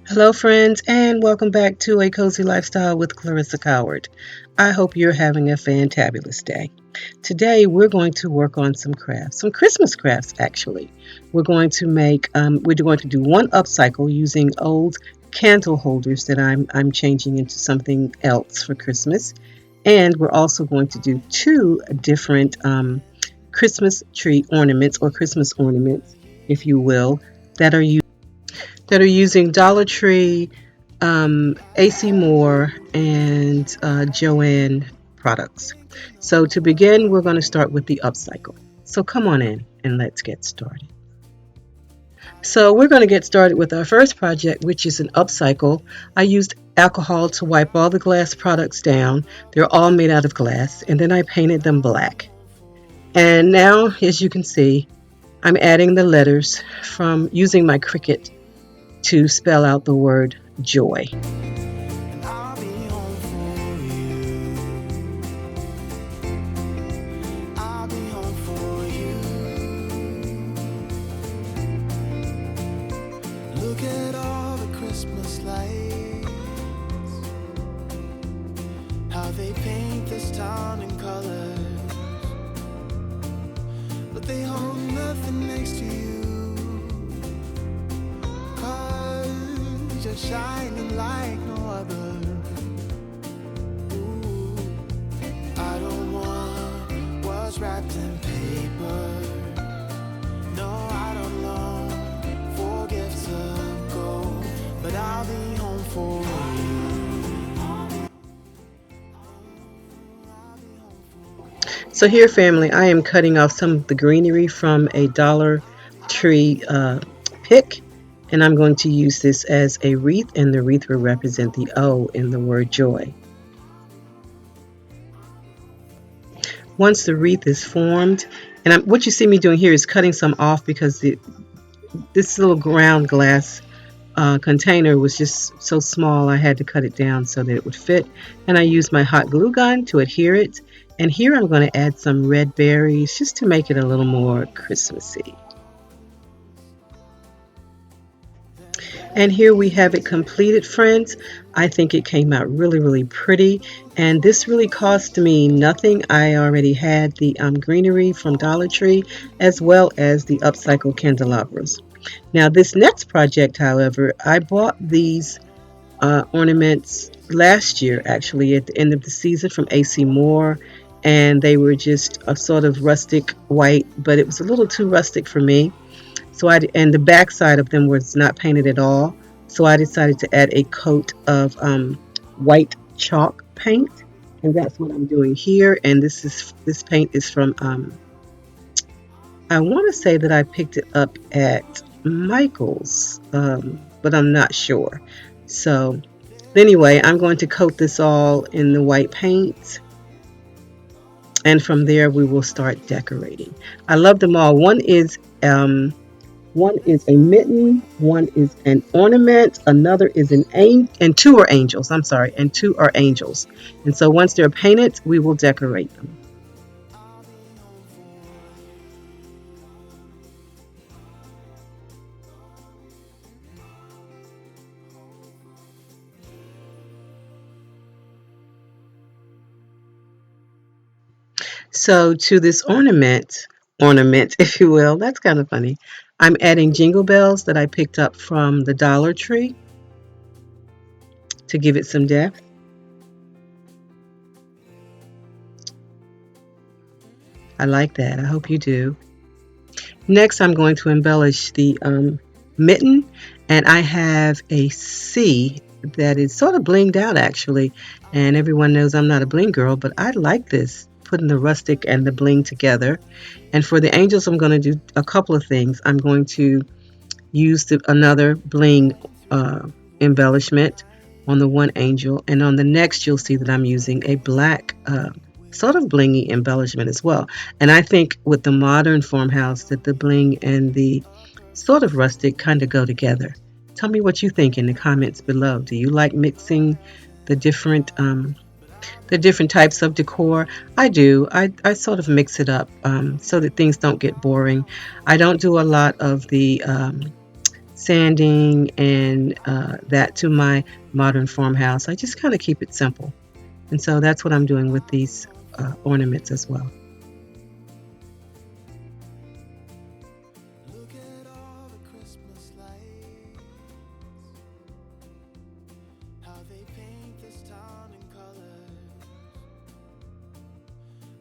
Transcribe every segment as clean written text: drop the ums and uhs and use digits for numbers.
Hello, friends, and welcome back to A Cozy Lifestyle with Clarissa Coward. I hope you're having a fantabulous day. Today, we're going to work on some crafts, some Christmas crafts, actually. We're going to do one upcycle using old candle holders that I'm changing into something else for Christmas. And we're also going to do two different Christmas tree ornaments or Christmas ornaments, if you will, that are using Dollar Tree, AC Moore, and Joanne products. So to begin, we're going to start with the upcycle. So come on in and let's get started. So we're going to get started with our first project, which is an upcycle. I used alcohol to wipe all the glass products down. They're all made out of glass, and then I painted them black. And now, as you can see, I'm adding the letters from using my Cricut to spell out the word joy. I'll be home for you. I'll be home for you. Look at all the Christmas lights, how they paint this town in colors, but they hold nothing next to you. You're shining like no other. Ooh, I don't want what's wrapped in paper. No, I don't long for gifts of gold, but I'll be home for you. So here, family, I am cutting off some of the greenery from a Dollar Tree pick, and I'm going to use this as a wreath, and the wreath will represent the O in the word joy. Once the wreath is formed, and what you see me doing here is cutting some off because this little ground glass container was just so small I had to cut it down so that it would fit, and I used my hot glue gun to adhere it. And here I'm going to add some red berries just to make it a little more Christmassy. And here we have it completed, friends. I think it came out really, really pretty. And this really cost me nothing. I already had the greenery from Dollar Tree as well as the upcycle candelabras. Now this next project, however, I bought these ornaments last year, actually, at the end of the season from AC Moore. And they were just a sort of rustic white, but it was a little too rustic for me. And the back side of them was not painted at all. So I decided to add a coat of white chalk paint, and that's what I'm doing here. And this paint is from I want to say that I picked it up at Michael's, but I'm not sure. So anyway, I'm going to coat this all in the white paint. And from there, we will start decorating. I love them all. One is a mitten, one is an ornament, another is an angel, and two are angels. I'm sorry, and two are angels. And so once they're painted, we will decorate them. So to this ornament, if you will, that's kind of funny. I'm adding jingle bells that I picked up from the Dollar Tree to give it some depth. I like that. I hope you do. Next, I'm going to embellish the mitten, and I have a C that is sort of blinged out actually. And everyone knows I'm not a bling girl, but I like this, putting the rustic and the bling together. And for the angels, I'm going to do a couple of things. I'm going to use another bling embellishment on the one angel, and on the next you'll see that I'm using a black sort of blingy embellishment as well. And I think with the modern farmhouse that the bling and the sort of rustic kind of go together. Tell me what you think in the comments below. Do you like mixing the different types of decor? I do. I sort of mix it up so that things don't get boring. I don't do a lot of the sanding and that to my modern farmhouse. I just kind of keep it simple. And so that's what I'm doing with these ornaments as well. Look at all the Christmas lights, how they paint this town in colors,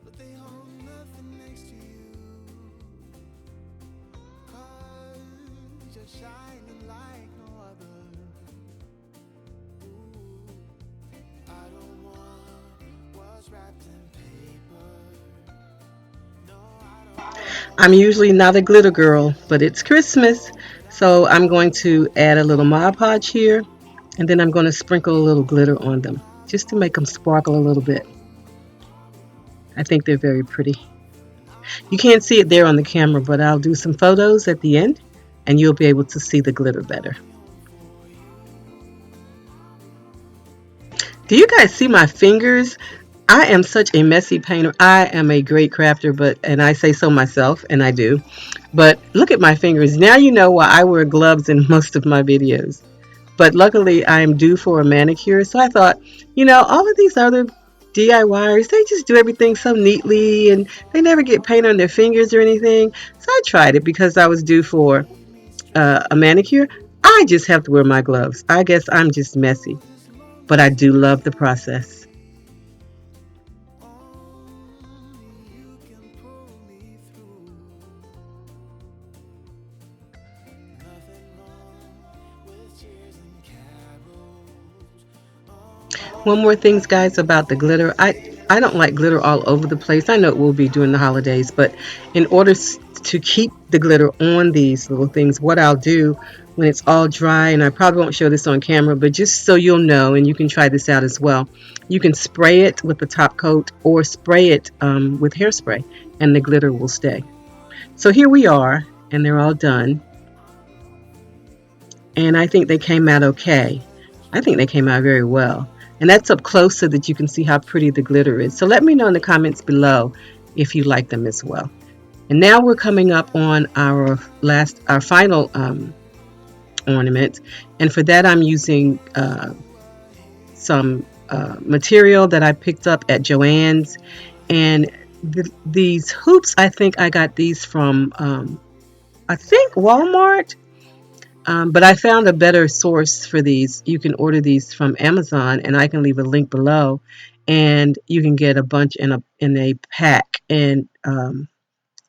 but they hold nothing next to you, 'cause you're shining like no other. Ooh, I don't want what's wrapped in paper. No, I don't I'm usually not a glitter girl, but it's Christmas. So I'm going to add a little Mod Podge here, and then I'm going to sprinkle a little glitter on them just to make them sparkle a little bit. I think they're very pretty. You can't see it there on the camera, but I'll do some photos at the end and you'll be able to see the glitter better. Do you guys see my fingers? I am such a messy painter. I am a great crafter, and I say so myself, and I do. But look at my fingers. Now you know why I wear gloves in most of my videos. But luckily, I am due for a manicure, so I thought, all of these other DIYers, they just do everything so neatly, and they never get paint on their fingers or anything. So I tried it because I was due for a manicure. I just have to wear my gloves. I guess I'm just messy, but I do love the process. you can pull me through. Nothing wrong with cheers and carols. One more things, guys, about the glitter. I don't like glitter all over the place. I know it will be during the holidays, but in order to keep the glitter on these little things, what I'll do when it's all dry, and I probably won't show this on camera, but just so you'll know, and you can try this out as well, you can spray it with the top coat or spray it with hairspray, and the glitter will stay. So here we are, and they're all done, and I think they came out okay. I think they came out very well. And that's up close so that you can see how pretty the glitter is. So let me know in the comments below if you like them as well. And now we're coming up on our final ornament. And for that, I'm using some material that I picked up at Joann's. And these hoops, I think I got these from, I think Walmart. But I found a better source for these. You can order these from Amazon, and I can leave a link below. And you can get a bunch in a pack, and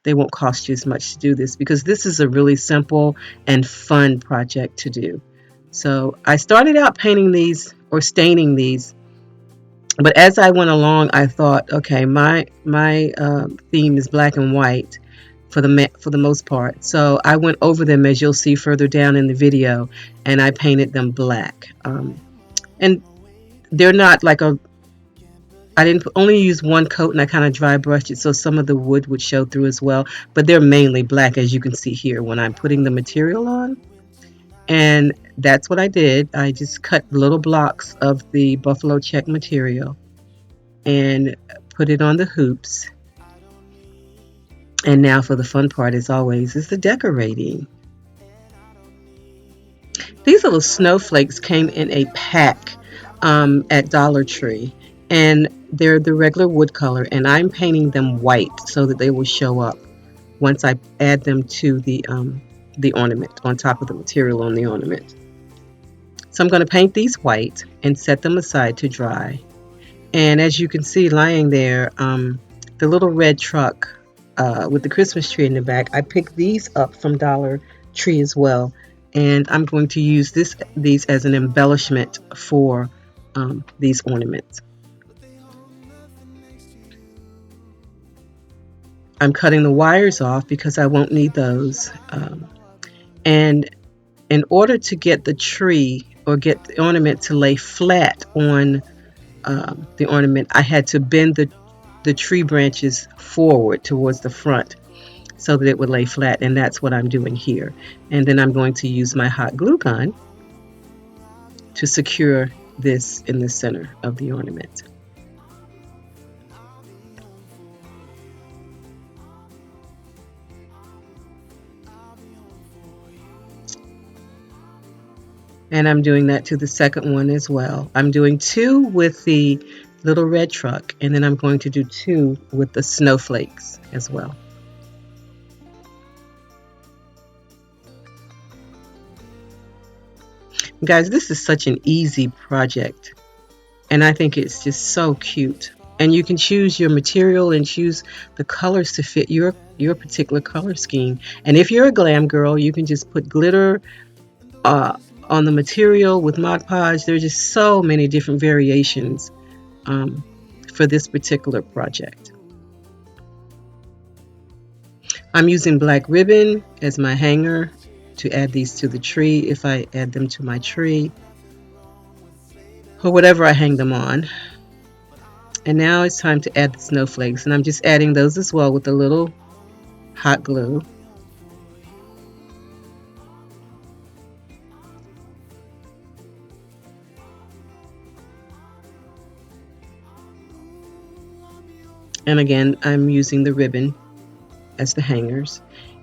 they won't cost you as much to do this because this is a really simple and fun project to do. So I started out painting these or staining these, but as I went along, I thought, okay, my theme is black and white for the most part. So I went over them as you'll see further down in the video, and I painted them black. And they're not like I didn't only use one coat, and I kind of dry brushed it so some of the wood would show through as well. But they're mainly black, as you can see here when I'm putting the material on. And that's what I did. I just cut little blocks of the buffalo check material and put it on the hoops. And now for the fun part, as always, is the decorating. These little snowflakes came in a pack at Dollar Tree, and they're the regular wood color, and I'm painting them white so that they will show up once I add them to the ornament on top of the material on the ornament. So I'm going to paint these white and set them aside to dry. And as you can see lying there, the little red truck with the Christmas tree in the back, I picked these up from Dollar Tree as well. And I'm going to use these as an embellishment for these ornaments. I'm cutting the wires off because I won't need those. And in order to get the tree or get the ornament to lay flat on the ornament, I had to bend the tree branches forward towards the front so that it would lay flat, and that's what I'm doing here. And then I'm going to use my hot glue gun to secure this in the center of the ornament. And I'm doing that to the second one as well. I'm doing 2 with the little red truck, and then I'm going to do 2 with the snowflakes as well. Guys, this is such an easy project, and I think it's just so cute. And you can choose your material and choose the colors to fit your particular color scheme. And if you're a glam girl, you can just put glitter uh, on the material with Mod Podge. There's just so many different variations um, for this particular project. I'm using black ribbon as my hanger to add these to the tree if I add them to my tree or whatever I hang them on. And now it's time to add the snowflakes, and I'm just adding those as well with a little hot glue. And again, I'm using the ribbon as the hangers.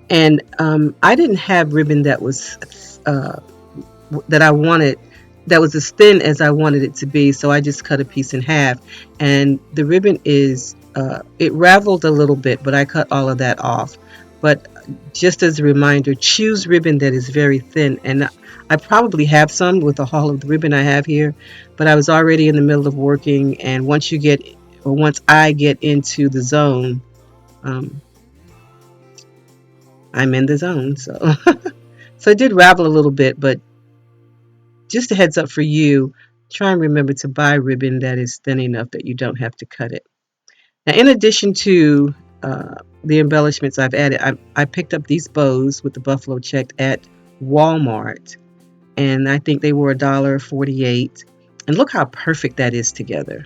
And I didn't have ribbon that was that I wanted, that was as thin as I wanted it to be, so I just cut a piece in half. And the ribbon is it raveled a little bit, but I cut all of that off. But just as a reminder, choose ribbon that is very thin. And I probably have some with all of the ribbon I have here, but I was already in the middle of working, and once I get into the zone, um, I'm in the zone. So so it did ravel a little bit, but just a heads up for you, try and remember to buy ribbon that is thin enough that you don't have to cut it. Now, in addition to the embellishments I've added, I picked up these bows with the buffalo checked at Walmart, and I think they were $1.48. And look how perfect that is together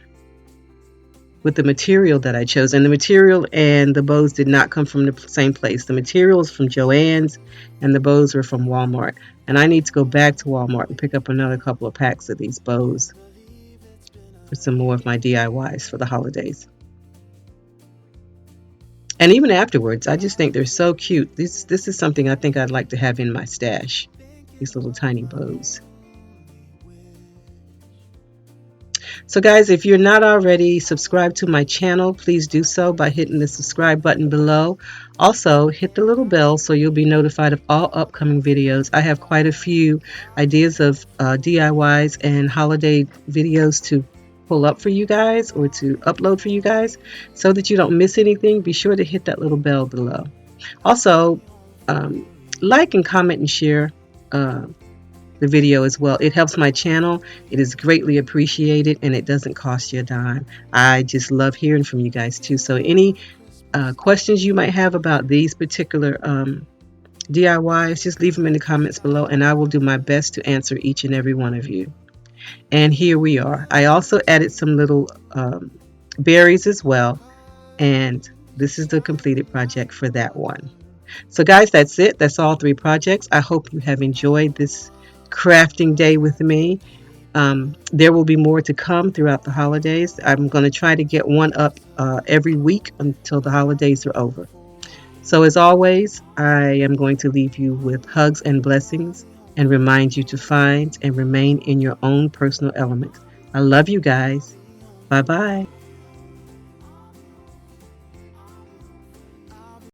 with the material that I chose. And the material and the bows did not come from the same place. The material is from Joann's, and the bows were from Walmart. And I need to go back to Walmart and pick up another couple of packs of these bows for some more of my DIYs for the holidays. And even afterwards, I just think they're so cute. This is something I think I'd like to have in my stash. These little tiny bows. So guys, if you're not already subscribed to my channel, please do so by hitting the subscribe button below. Also, hit the little bell so you'll be notified of all upcoming videos. I have quite a few ideas of DIYs and holiday videos to pull up for you guys or to upload for you guys. So that you don't miss anything, be sure to hit that little bell below. Also, like and comment and share the video as well. It helps my channel. It is greatly appreciated, and it doesn't cost you a dime. I just love hearing from you guys too. So any questions you might have about these particular DIYs, just leave them in the comments below, and I will do my best to answer each and every one of you. And here we are. I also added some little berries as well, and this is the completed project for that one. So guys, that's it. That's all 3 projects. I hope you have enjoyed this crafting day with me. There will be more to come throughout the holidays. I'm going to try to get one up every week until the holidays are over. So as always, I am going to leave you with hugs and blessings and remind you to find and remain in your own personal element. I love you guys. Bye-bye.